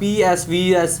PSVS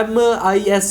MIS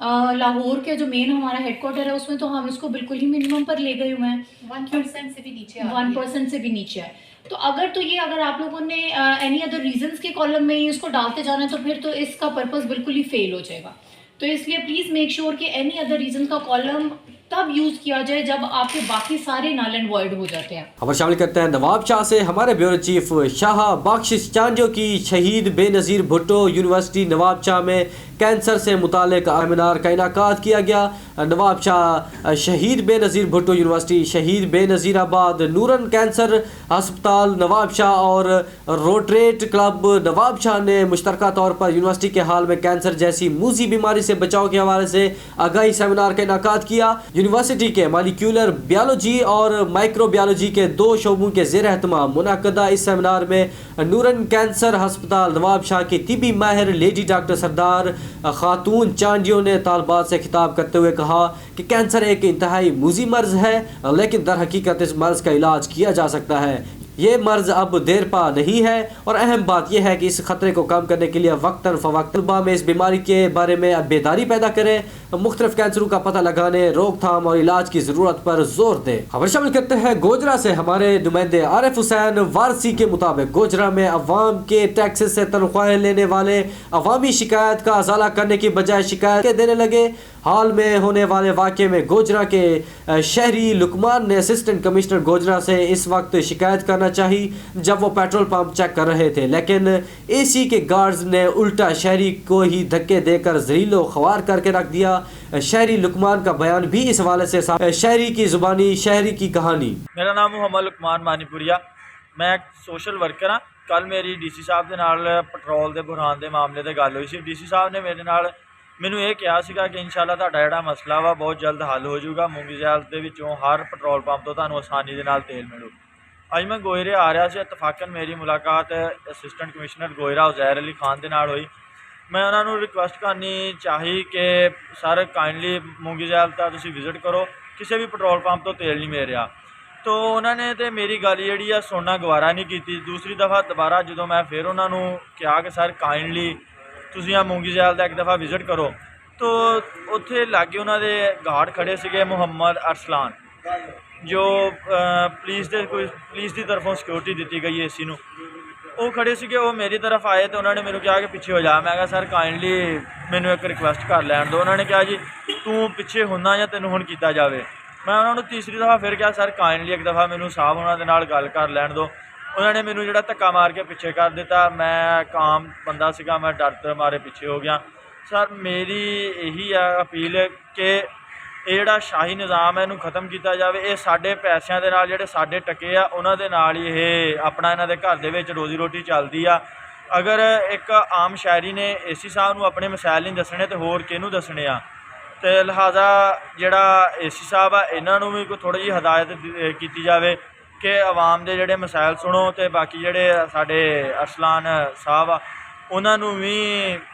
Lahore کے جو مین ہمارا ہیڈ کوارٹر ہے اس میں تو ہم اس کو بالکل ہی منیمم پر لے گئے ہوئے ہیں, 1% سے بھی نیچے 1% سے بھی نیچے ہے. تو اگر آپ لوگوں نے اینی ادر ریزنس کے کالم میں اس کو ڈالتے جانا ہے تو پھر تو اس کا پرپز بالکل ہی فیل ہو جائے گا. تو اس لیے پلیز میک شیور کہ اینی ادر ریزن کا کالم تب یوز کیا جائے جب آپ کے باقی سارے نل اینڈ وائڈ ہو جاتے ہیں. خبر شامل کرتے ہیں نواب شاہ سے. ہمارے بیورو چیف شاہ بخشش چانڈیو کی شہید بے نظیر بھٹو یونیورسٹی نواب شاہ میں کینسر سے متعلق سیمینار کا انعقاد کیا گیا. نواب شاہ شہید بے نظیر بھٹو یونیورسٹی, شہید بے نظیر آباد, نورن کینسر ہسپتال نواب شاہ اور روٹریٹ کلب نواب شاہ نے مشترکہ طور پر یونیورسٹی کے حال میں کینسر جیسی موذی بیماری سے بچاؤ کے حوالے سے آگاہی سیمینار کا انعقاد کیا. یونیورسٹی کے مالیکولر بیالوجی اور مائکرو بیالوجی کے 2 شعبوں کے زیر اہتمام منعقدہ اس سیمینار میں نورن کینسر ہسپتال نواب شاہ کی طبی ماہر لیڈی ڈاکٹر سردار خاتون چانڈیو نے طالبات سے خطاب کرتے ہوئے کہا کہ کینسر ایک انتہائی موذی مرض ہے, لیکن در حقیقت اس مرض کا علاج کیا جا سکتا ہے. یہ مرض اب دیر پا نہیں ہے, اور اہم بات یہ ہے کہ اس خطرے کو کم کرنے کے لیے وقتاً فوقتاً طلباء میں اس بیماری کے بارے میں بیداری پیدا کریں, مختلف کینسروں کا پتہ لگانے, روک تھام اور علاج کی ضرورت پر زور دیں. خبر شامل کرتے ہیں گوجرا سے. ہمارے نمائندے عارف حسین وارسی کے مطابق گوجرا میں عوام کے ٹیکسز سے تنخواہیں لینے والے عوامی شکایت کا ازالہ کرنے کی بجائے شکایتیں دینے لگے. حال میں ہونے والے واقعے میں گوجرا کے شہری لکمان نے اسسٹنٹ کمشنر گوجرا سے اس وقت شکایت کرنا چاہی جب وہ پیٹرول پمپ چیک کر رہے تھے, لیکن اے سی کے گارڈز نے الٹا شہری کو ہی دھکے دے کر ذلیل و خوار کر کے رکھ دیا. شہری لکمان کا بیان بھی اس حوالے سے شہری کی زبانی شہری کی کہانی. میرا نام محمد لکمان مانی پوریا, میں ایک سوشل ورکر ہاں. کل میری ڈی سی صاحب دے نال پٹرول دے بحران دے معاملے تے گل ہوئی سی. ڈی سی صاحب نے میرے نال ਮੈਨੂੰ ਇਹ ਕਿਹਾ ਸੀਗਾ ਕਿ ਇਨਸ਼ਾਅੱਲਾ ਤੁਹਾਡਾ ਜਿਹੜਾ ਮਸਲਾ ਵਾ ਬਹੁਤ ਜਲਦ ਹੱਲ ਹੋ ਜਾਊਗਾ. ਮੂੰਗੀ ਜ਼ੈਲ ਦੇ ਵਿੱਚੋਂ ਹਰ ਪੈਟਰੋਲ ਪੰਪ ਤੋਂ ਤੁਹਾਨੂੰ ਆਸਾਨੀ ਦੇ ਨਾਲ ਤੇਲ ਮਿਲੂ. ਅੱਜ ਮੈਂ ਗੋਇਰੇ ਆ ਰਿਹਾ ਸੀ, ਇਤਫਾਕਨ ਮੇਰੀ ਮੁਲਾਕਾਤ ਅਸਿਸਟੈਂਟ ਕਮਿਸ਼ਨਰ ਗੋਇਰਾ ਉਜ਼ੈਰ ਅਲੀ ਖਾਨ ਦੇ ਨਾਲ ਹੋਈ. ਮੈਂ ਉਹਨਾਂ ਨੂੰ ਰਿਕੁਐਸਟ ਕਰਨੀ ਚਾਹੀ ਕਿ ਸਰ ਕਾਈਂਡਲੀ ਮੂੰਗੀ ਜ਼ੈਲ ਤਾਂ ਤੁਸੀਂ ਵਿਜ਼ਿਟ ਕਰੋ, ਕਿਸੇ ਵੀ ਪੈਟਰੋਲ ਪੰਪ ਤੋਂ ਤੇਲ ਨਹੀਂ ਮਿਲ ਰਿਹਾ. ਤੋ ਉਹਨਾਂ ਨੇ ਤੇ ਮੇਰੀ ਗੱਲ ਜਿਹੜੀ ਆ ਸੁਣਨਾ ਗਵਾਰਾ ਨਹੀਂ ਕੀਤੀ. ਦੂਸਰੀ ਦਫਾ ਦੁਬਾਰਾ ਜਦੋਂ ਮੈਂ ਫਿਰ ਉਹਨਾਂ ਨੂੰ ਕਿਹਾ ਕਿ ਸਰ ਕਾਈਂਡਲੀ ਤੁਸੀਂ ਆ ਮੂੰਗੀ ਜ਼ੈਲ ਦਾ ਇੱਕ ਦਫਾ ਵਿਜ਼ਿਟ ਕਰੋ, ਤੋ ਉੱਥੇ ਲਾਗੇ ਉਹਨਾਂ ਦੇ ਗਾਰਡ ਖੜੇ ਸੀਗੇ ਮੁਹੰਮਦ ਅਰਸਲਾਨ, ਜੋ ਪੁਲਿਸ ਦੀ ਤਰਫੋਂ ਸਿਕਿਉਰਿਟੀ ਦਿੱਤੀ ਗਈ ਏਸੀ ਨੂੰ. ਉਹ ਖੜੇ ਸੀਗੇ, ਉਹ ਮੇਰੀ ਤਰਫ ਆਏ ਤੇ ਉਹਨਾਂ ਨੇ ਮੈਨੂੰ ਕਿਹਾ ਕਿ ਪਿੱਛੇ ਹੋ ਜਾ. ਮੈਂ ਕਿਹਾ ਸਰ ਕਾਈਂਡਲੀ ਮੈਨੂੰ ਇੱਕ ਰਿਕੁਐਸਟ ਕਰ ਲੈਣ ਦਿਓ. ਉਹਨਾਂ ਨੇ ਕਿਹਾ ਜੀ ਤੂੰ ਪਿੱਛੇ ਹੁੰਨਾ ਜਾਂ ਤੈਨੂੰ ਹੁਣ ਕੀਤਾ ਜਾਵੇ. ਮੈਂ ਉਹਨਾਂ ਨੂੰ ਤੀਸਰੀ ਦਫਾ ਫਿਰ ਕਿਹਾ ਸਰ ਕਾਈਂਡਲੀ ਇੱਕ ਦਫਾ ਮੈਨੂੰ ਸਾਹਿਬ ਉਹਨਾਂ ਦੇ ਨਾਲ ਗੱਲ ਕਰ ਲੈਣ ਦਿਓ. ਉਹਨਾਂ ਨੇ ਮੈਨੂੰ ਜਿਹੜਾ ਧੱਕਾ ਮਾਰ ਕੇ ਪਿੱਛੇ ਕਰ ਦਿੱਤਾ. ਮੈਂ ਕਾਮ ਬੰਦਾ ਸੀਗਾ, ਮੈਂ ਡਰ ਦੇ ਮਾਰੇ ਪਿੱਛੇ ਹੋ ਗਿਆ. ਸਰ ਮੇਰੀ ਇਹੀ ਆ ਅਪੀਲ ਕਿ ਇਹ ਜਿਹੜਾ ਸ਼ਾਹੀ ਨਿਜ਼ਾਮ ਹੈ ਇਹਨੂੰ ਖਤਮ ਕੀਤਾ ਜਾਵੇ. ਇਹ ਸਾਡੇ ਪੈਸਿਆਂ ਦੇ ਨਾਲ ਜਿਹੜੇ ਸਾਡੇ ਟਕੇ ਆ ਉਹਨਾਂ ਦੇ ਨਾਲ ਹੀ ਇਹ ਆਪਣਾ ਇਹਨਾਂ ਦੇ ਘਰ ਦੇ ਵਿੱਚ ਰੋਜ਼ੀ ਰੋਟੀ ਚੱਲਦੀ ਆ. ਅਗਰ ਇੱਕ ਆਮ ਸ਼ਹਿਰੀ ਨੇ ਏਸੀ ਸਾਹਿਬ ਨੂੰ ਆਪਣੇ ਮਸਾਇਲ ਨਹੀਂ ਦੱਸਣੇ ਤੇ ਹੋਰ ਕਿਹਨੂੰ ਦੱਸਣੇ ਆ. ਤੇ ਲਿਹਾਜ਼ਾ ਜਿਹੜਾ ਏਸੀ ਸਾਹਿਬ ਆ ਇਹਨਾਂ ਨੂੰ ਵੀ ਕੋਈ ਥੋੜ੍ਹੀ ਜਿਹੀ ਹਦਾਇਤ ਕੀਤੀ ਜਾਵੇ ਕਿ ਆਵਾਮ ਦੇ ਜਿਹੜੇ ਮਸਾਇਲ ਸੁਣੋ, ਤੇ ਬਾਕੀ ਜਿਹੜੇ ਸਾਡੇ ਅਰਸਲਾਨ ਸਾਹਿਬ ਆ ਉਹਨਾਂ ਨੂੰ ਵੀ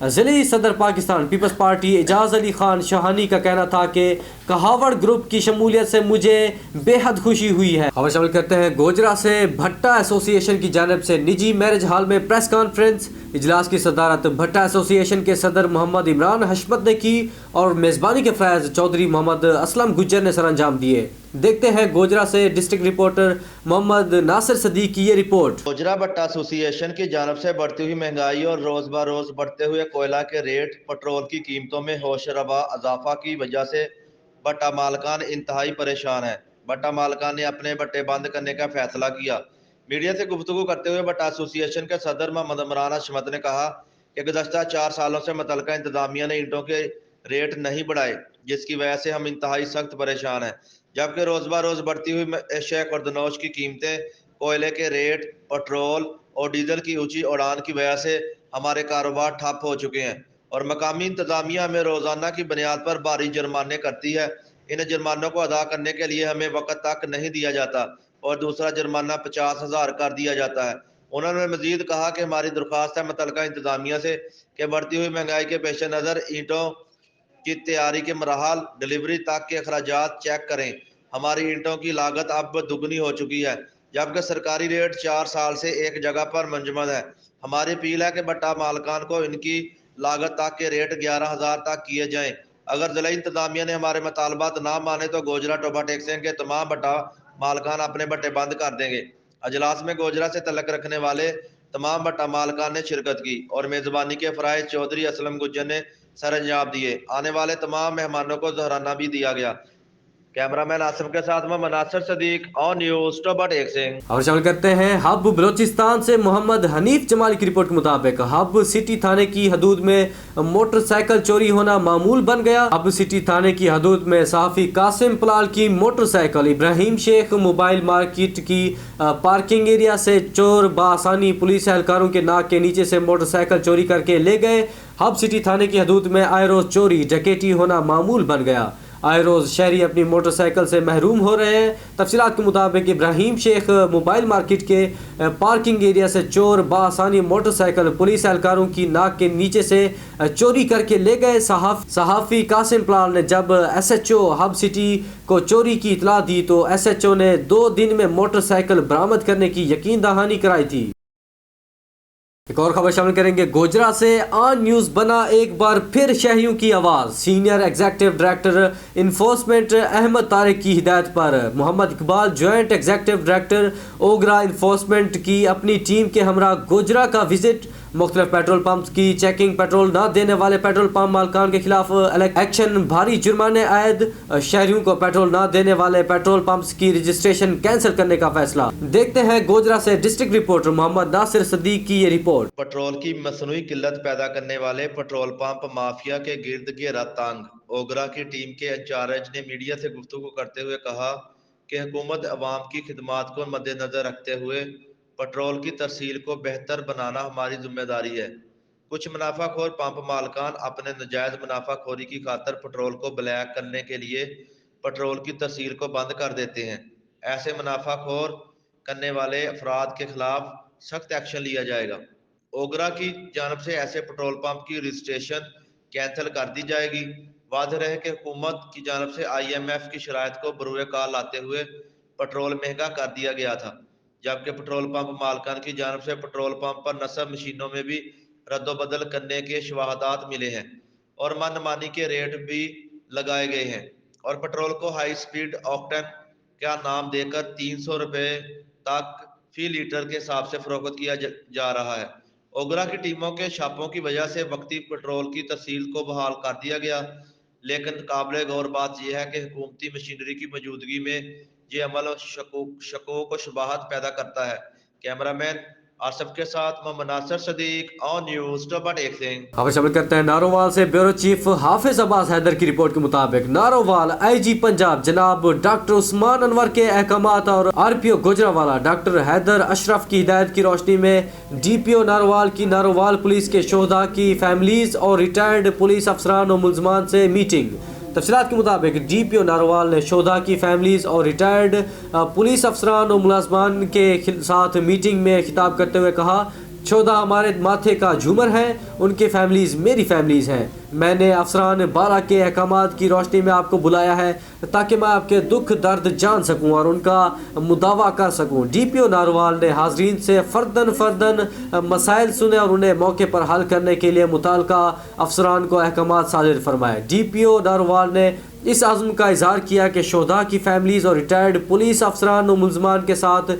ضلعی صدر پاکستان پیپلز پارٹی اعجاز علی خان شاہانی کا کہنا تھا کہ کہاوڑ گروپ کی شمولیت سے مجھے بے حد خوشی ہوئی ہے. خبر شامل کرتے ہیں گوجرا سے. بھٹا ایسوسی ایشن کی جانب سے نجی میرج ہال میں پریس کانفرنس. اجلاس کی صدارت بھٹا ایسوسی ایشن کے صدر محمد عمران حشمت نے کی اور میزبانی کے فیض چودھری محمد اسلم گجر نے سر انجام دیے. دیکھتے ہیں گوجرا سے ڈسٹرکٹ رپورٹر محمد ناصر صدیق کی یہ رپورٹ. گوجرا بھٹا ایسوسی ایشن کی جانب سے بڑھتی ہوئی مہنگائی اور روز بروز بڑھتے ہوئے کوئلہ کے ریٹ، پٹرول کی قیمتوں میں ہوش ربا اضافہ کی وجہ سے بھٹا مالکان انتہائی پریشان ہیں. بھٹا مالکان نے اپنے بھٹے بند کرنے کا فیصلہ کیا. میڈیا سے گفتگو کرتے ہوئے بھٹا ایسوسی ایشن کے صدر محمد عمران حشمت نے کہا کہ گزشتہ 4 سالوں سے متعلقہ انتظامیہ نے اینٹوں کے ریٹ نہیں بڑھائے، جس کی وجہ سے ہم انتہائی سخت پریشان ہیں. جبکہ روز بروز بڑھتی ہوئی اشیاء خوردنوش کی قیمتیں، کوئلے کے ریٹ، پٹرول اور ڈیزل کی اونچی اڑان کی وجہ سے ہمارے کاروبار ٹھپ ہو چکے ہیں اور مقامی انتظامیہ ہمیں روزانہ کی بنیاد پر بھاری جرمانے کرتی ہے. ان جرمانوں کو ادا کرنے کے لیے ہمیں وقت تک نہیں دیا جاتا اور دوسرا جرمانہ 50,000 کر دیا جاتا ہے. انہوں نے مزید کہا کہ ہماری درخواست ہے متعلقہ انتظامیہ سے کہ بڑھتی ہوئی مہنگائی کے پیش نظر اینٹوں کی تیاری کے مراحل، ڈلیوری تک کے اخراجات چیک کریں. ہماری اینٹوں کی لاگت اب دگنی ہو چکی ہے، جبکہ سرکاری ریٹ 4 سال سے ایک جگہ پر منجمد ہے. ہماری اپیل ہے کہ بھٹا مالکان کو ان کی لاگت تک کے ریٹ 11,000 تک کیے جائیں. اگر ضلعی انتظامیہ نے ہمارے مطالبات نہ مانے تو گوجرا ٹوبا ٹیکسین کے تمام بھٹا مالکان اپنے بھٹے بند کر دیں گے. اجلاس میں گوجرا سے تعلق رکھنے والے تمام بھٹا مالکان نے شرکت کی اور میزبانی کے فرائض چودھری اسلم گجر نے سر انجام دیے. آنے والے تمام مہمانوں کو ظہرانہ بھی دیا گیا. کیمرہ مین آصف کے ساتھ محمد ناصر صدیق آن نیوز ٹوبا ٹیکسین. اور شامل کرتے ہیں ہب بلوچستان سے. محمد حنیف جمالی کی رپورٹ کے مطابق ہب سٹی تھانے کی حدود میں موٹر سائیکل چوری ہونا معمول بن گیا. ہب سٹی تھانے کی حدود میں صحافی قاسم پلال کی موٹر سائیکل ابراہیم شیخ موبائل مارکیٹ کی پارکنگ ایریا سے چور بآسانی پولیس اہلکاروں کے ناک کے نیچے سے موٹر سائیکل چوری کر کے لے گئے. ہب سٹی تھانے کی حدود میں آئے روز چوری ڈکیٹی ہونا معمول بن گیا. آئے روز شہری اپنی موٹر سائیکل سے محروم ہو رہے ہیں. تفصیلات کے مطابق ابراہیم شیخ موبائل مارکیٹ کے پارکنگ ایریا سے چور بآسانی موٹر سائیکل پولیس اہلکاروں کی ناک کے نیچے سے چوری کر کے لے گئے. صحافی قاسم پلال نے جب S H O Hub city کو چوری کی اطلاع دی تو ایس ایچ او نے 2 دن میں موٹر سائیکل برآمد کرنے کی یقین دہانی کرائی تھی. ایک اور خبر شامل کریں گے گوجرا سے. آن نیوز بنا ایک بار پھر شہریوں کی آواز. Senior executive director enforcement Ahmad Tariq کی ہدایت پر Muhammad Iqbal joint executive director OGRA enforcement کی اپنی ٹیم کے ہمراہ گوجرا کا وزٹ. مختلف پیٹرول پمپس کی چیکنگ، پیٹرول نہ دینے والے پیٹرول پمپ مالکان کے خلاف ایکشن، بھاری جرمانے عائد، شہریوں کو پیٹرول نہ دینے والے پیٹرول پمپس کی رجسٹریشن کینسل کرنے کا فیصلہ. دیکھتے ہیں گوجرا سے ڈسٹرکٹ رپورٹر محمد ناصر صدیق کی یہ رپورٹ. پٹرول کی مصنوعی قلت پیدا کرنے والے پیٹرول پمپ مافیا کے گرد گھیرا تنگ. اوگرا کی ٹیم کے انچارج نے میڈیا سے گفتگو کرتے ہوئے کہا کہ حکومت عوام کی خدمات کو مد نظر رکھتے ہوئے پٹرول کی ترسیل کو بہتر بنانا ہماری ذمہ داری ہے. کچھ منافع خور پمپ مالکان اپنے نجائز منافع خوری کی خاطر پٹرول کو بلیک کرنے کے لیے پٹرول کی ترسیل کو بند کر دیتے ہیں. ایسے منافع خور کرنے والے افراد کے خلاف سخت ایکشن لیا جائے گا. اوگرا کی جانب سے ایسے پٹرول پمپ کی رجسٹریشن کینسل کر دی جائے گی. واضح رہے کہ حکومت کی جانب سے IMF کی شرائط کو بروئے کار لاتے ہوئے پٹرول مہنگا کر دیا گیا تھا، جبکہ پٹرول پمپ مالکان کی جانب سے پٹرول پمپ پر نصب مشینوں میں بھی رد و بدل کرنے کے شواہدات ملے ہیں اور من مانی کے ریٹ بھی لگائے گئے ہیں اور پٹرول کو ہائی سپیڈ آکٹین کا نام دے کر 300 روپے تک فی لیٹر کے حساب سے فروخت کیا جا رہا ہے. اوگرا کی ٹیموں کے چھاپوں کی وجہ سے وقتی پٹرول کی ترسیل کو بحال کر دیا گیا، لیکن قابل غور بات یہ ہے کہ حکومتی مشینری کی موجودگی میں یہ عمل شکوک و شبہات پیدا کرتا ہے. کیمرہ مین آصف کے ساتھ محمد ناصر صدیق آن نیوز ٹوبا ٹیکسین. خبر شامل کرتے ہیں نارووال سے. بیورو چیف حافظ عباس حیدر کی رپورٹ کے مطابق نارووال IG پنجاب جناب ڈاکٹر عثمان انور کے احکامات اور RPO گوجرانوالہ ڈاکٹر حیدر اشرف کی ہدایت کی روشنی میں DPO نارووال کی نارووال پولیس کے شہداء کی فیملیز اور ریٹائرڈ پولیس افسران و ملزمان سے میٹنگ. تفصیلات کے مطابق DPO نارووال نے شہداء کی فیملیز اور ریٹائرڈ پولیس افسران و ملازمان کے ساتھ میٹنگ میں خطاب کرتے ہوئے کہا 14 ہمارے ماتھے کا جھومر ہیں، ان کی فیملیز میری فیملیز ہیں۔ میں نے افسران بالا کے احکامات کی روشنی میں آپ کو بلایا ہے تاکہ میں آپ کے دکھ درد جان سکوں اور ان کا مداوع کر سکوں۔ ڈی پی او ناروال نے حاضرین سے فرداً مسائل سنے اور انہیں موقع پر حل کرنے کے لیے متعلقہ افسران کو احکامات صادر فرمائے۔ ڈی پی او ناروال نے اس عزم کا اظہار کیا کہ شہداء کی فیملیز اور ریٹائرڈ پولیس افسران و ملزمان کے ساتھ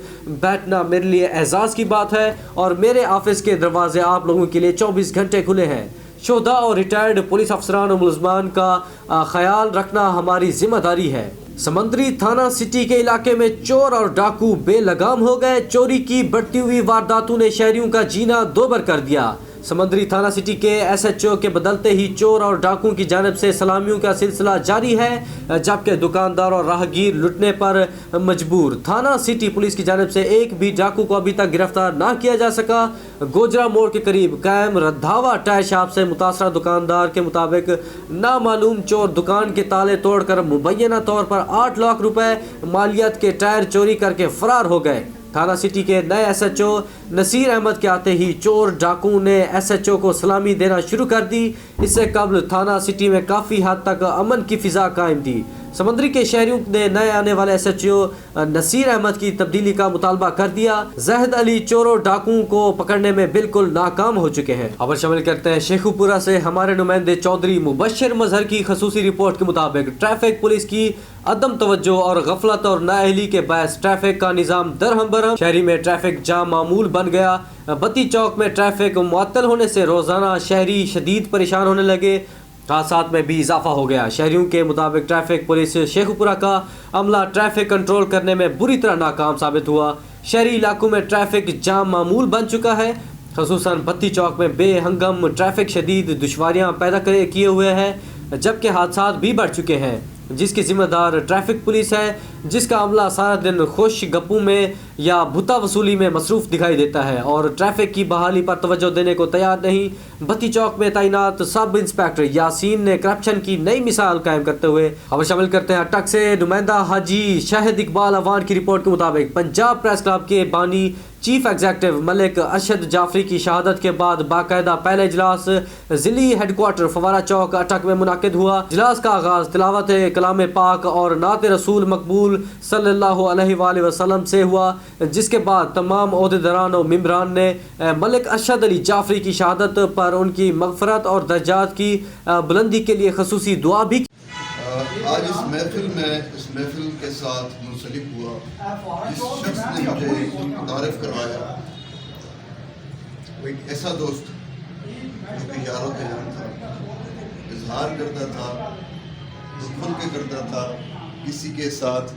بیٹھنا میرے لیے اعزاز کی بات ہے اور میرے آفس کے دروازے آپ لوگوں کے لیے 24 گھنٹے کھلے ہیں۔ شہداء اور ریٹائرڈ پولیس افسران و ملزمان کا خیال رکھنا ہماری ذمہ داری ہے۔ سمندری تھانہ سٹی کے علاقے میں چور اور ڈاکو بے لگام ہو گئے۔ چوری کی بڑھتی ہوئی وارداتوں نے شہریوں کا جینا دوبر کر دیا۔ سمندری تھانہ سٹی کے ایس ایچ او کے بدلتے ہی چور اور ڈاکوؤں کی جانب سے سلامیوں کا سلسلہ جاری ہے، جبکہ دکاندار اور راہگیر لٹنے پر مجبور۔ تھانہ سٹی پولیس کی جانب سے ایک بھی ڈاکو کو ابھی تک گرفتار نہ کیا جا سکا۔ گوجرا موڑ کے قریب قائم ردھاوا ٹائر شاپ سے متاثرہ دکاندار کے مطابق نامعلوم چور دکان کے تالے توڑ کر مبینہ طور پر 8 لاکھ روپے مالیت کے ٹائر چوری کر کے فرار ہو گئے۔ تھانہ سٹی کے نئے S H O Nasir Ahmed کے آتے ہی چور ڈاکوؤں نے ایس ایچ او کو سلامی دینا شروع کر دی۔ اس سے قبل تھانہ سٹی میں کافی حد تک امن کی فضا قائم تھی۔ سمندری کے شہریوں نے نئے آنے والے S H O Nasir Ahmed کی تبدیلی کا مطالبہ کر دیا۔ زاہد علی چوروں ڈاکوؤں کو پکڑنے میں بالکل ناکام ہو چکے ہیں۔ خبر شامل کرتے ہیں شیخو پورہ سے ہمارے نمائندے چودھری مبشر مظہر کی خصوصی رپورٹ کے مطابق ٹریفک پولیس کی عدم توجہ اور غفلت اور نااہلی کے باعث ٹریفک کا نظام درہم برہم۔ شہری میں ٹریفک جام معمول بن گیا۔ بتی چوک میں ٹریفک معطل ہونے سے روزانہ شہری شدید پریشان ہونے لگے۔ حادثات میں بھی اضافہ ہو گیا۔ شہریوں کے مطابق ٹریفک پولیس شیخو پورہ کا عملہ ٹریفک کنٹرول کرنے میں بری طرح ناکام ثابت ہوا۔ شہری علاقوں میں ٹریفک جام معمول بن چکا ہے، خصوصاً بتی چوک میں بے ہنگم ٹریفک شدید دشواریاں پیدا کیے ہوئے ہیں، جبکہ حادثات بھی بڑھ چکے ہیں، جس کی ذمہ دار ٹریفک پولیس ہے، جس کا عملہ سارا دن خوش گپوں میں یا بھتا وصولی میں مصروف دکھائی دیتا ہے اور ٹریفک کی بحالی پر توجہ دینے کو تیار نہیں۔ بتی چوک میں تعینات سب انسپیکٹر یاسین نے کرپشن کی نئی مثال قائم کرتے ہوئے خبر شامل کرتے ہیں اٹک سے نمائندہ حاجی شاہد اقبال اوان کی رپورٹ کے مطابق پنجاب پریس کلب کے بانی چیف ایگزیکٹو ملک ارشد جعفری کی شہادت کے بعد باقاعدہ پہلا اجلاس ضلعی ہیڈ کوارٹر فوارہ چوک اٹک میں منعقد ہوا۔ اجلاس کا آغاز تلاوت کلام پاک اور نعت رسول مقبول صلی اللہ علیہ وآلہ وسلم سے ہوا، جس کے بعد تمام عہدیداران و ممبران نے ملک ارشد علی جعفری کی شہادت پر ان کی مغفرت اور درجات کی بلندی کے لیے خصوصی دعا بھی کی۔ آج اس محفل کے ساتھ منسلک ہوا جس شخص نے مجھے متعارف کروایا، وہ ایک ایسا دوست جو کہ یاروں کا جان تھا، اظہار کرتا تھا، کھل کے کرتا تھا، کسی کے ساتھ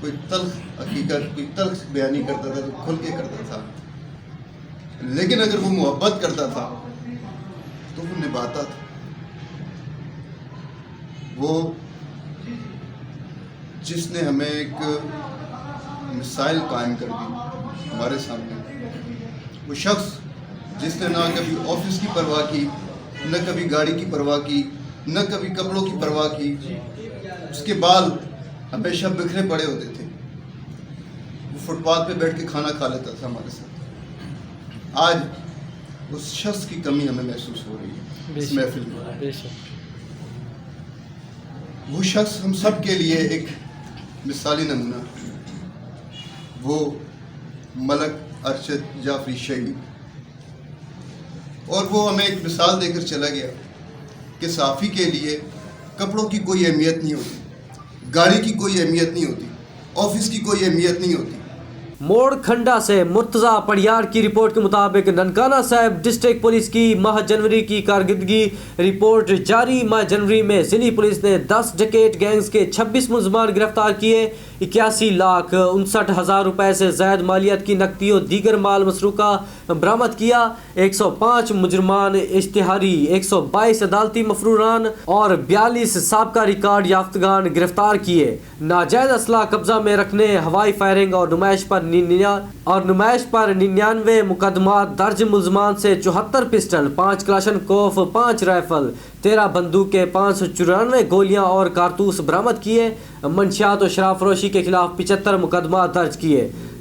کوئی تلخ حقیقت کوئی تلخ بیانی کرتا تھا تو کھل کے کرتا تھا، لیکن اگر وہ محبت کرتا تھا تو وہ نبھاتا تھا۔ وہ جس نے ہمیں ایک مثال قائم کر دی ہمارے سامنے، وہ شخص جس نے نہ کبھی آفس کی پرواہ کی، نہ کبھی گاڑی کی پرواہ کی، نہ کبھی کپڑوں کی پرواہ کی، اس کے بال ہمیشہ بکھرے پڑے ہوتے تھے، وہ فٹ پاتھ پہ بیٹھ کے کھانا کھا لیتا تھا ہمارے ساتھ۔ آج اس شخص کی کمی ہمیں محسوس ہو رہی ہے اس محفل میں۔ وہ شخص ہم سب کے لیے ایک مثالی نمونہ، وہ ملک ارشد جعفری شہید، اور وہ ہمیں ایک مثال دے کر چلا گیا کہ صحافی کے لیے کپڑوں کی کوئی اہمیت نہیں ہوتی، گاڑی کی کوئی اہمیت نہیں ہوتی، آفس کی کوئی اہمیت نہیں ہوتی۔ موڑ کھنڈا سے مرتضی پڑیار کی رپورٹ کے مطابق ننکانہ صاحب ڈسٹرکٹ پولیس کی ماہ جنوری کی کارکردگی رپورٹ جاری۔ ماہ جنوری میں ضلعی پولیس نے 10 ڈکیٹ گینگز کے 26 ملزمان گرفتار کیے، 81,59,000 روپے سے زائد مالیت کی نقدی اور دیگر مال مسروقہ برآمد کیا، 105 مجرمان اشتہاری، 122 عدالتی مفروران اور 42 سابقہ ریکارڈ یافتگان گرفتار کیے۔ ناجائز اسلحہ قبضہ میں رکھنے، ہوائی فائرنگ اور نمائش پر 99 مقدمات درج، ملزمان سے 74 پسٹل، 5 کلاشن کوف، 5 رائفل، 13 بندوقیں، 594 گولیاں اور کارتوس برآمد کیے۔ منشیات و شراب فروشی کے خلاف 75 مقدمات درج کیے۔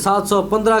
715